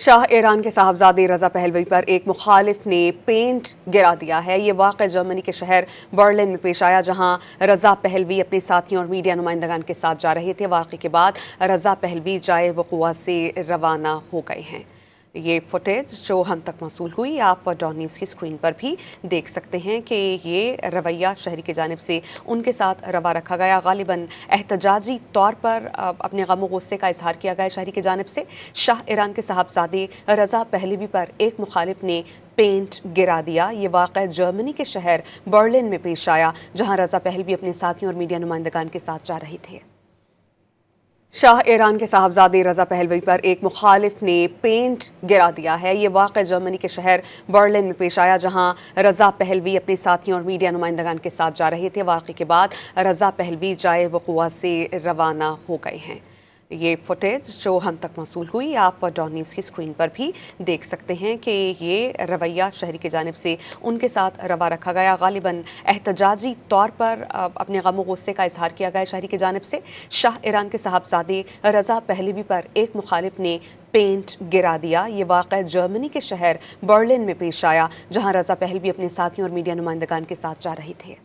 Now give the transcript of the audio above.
Shah Iran के साहबजादे Reza Pahlavi पर एक मुखालिफ ने पेंट गिरा दिया है। ये वाक़या जर्मनी के शहर बर्लिन में पेश आया, जहां रजा पहलवी अपने साथियों और मीडिया नुमाइंदगान के साथ जा रहे थे। वाक़े के बाद रजा पहलवी जाए वक़ुआ से रवाना हो गए हैं। ये फुटेज जो हम तक मौसूल हुई, आप डॉन न्यूज़ की स्क्रीन पर भी देख सकते हैं कि ये रवैया शहरी की जानिब से उनके साथ रवा रखा गया। गालिबन एहतजाजी तौर पर अपने गम गुस्से का इजहार किया गया शहरी की जानिब से। शाह ईरान के साहबजादे रजा पहलवी पर एक मुखालिफ ने पेंट गिरा दिया। ये वाक़या जर्मनी के शहर बर्लिन में पेश आया, जहाँ रजा पहलवी अपने साथियों और मीडिया नुमाइंदगान के साथ जा रहे थे। शाह ईरान के साहबजादे रजा पहलवी पर एक मुखालिफ ने पेंट गिरा दिया है। ये वाक़या जर्मनी के शहर बर्लिन में पेश आया, जहां रजा पहलवी अपने साथियों और मीडिया नुमाइंदगान के साथ जा रहे थे। वाक़े के बाद रजा पहलवी जाए वक़ुआ से रवाना हो गए हैं। ये फुटेज जो हम तक मौसूल हुई, आप डॉन न्यूज़ की स्क्रीन पर भी देख सकते हैं कि ये रवैया शहरी की जानिब से उनके साथ रवा रखा गया। गालिबन एहतजाजी तौर पर अपने गम गुस्से का इजहार किया गया शहरी की जानिब से। शाह ईरान के साहबजादे रजा पहलवी पर एक मुखालिफ ने पेंट गिरा दिया। ये वाक़या जर्मनी के शहर बर्लिन में पेश आया, जहाँ रजा पहलवी अपने साथियों और मीडिया नुमाइंदगान के साथ जा रहे थे।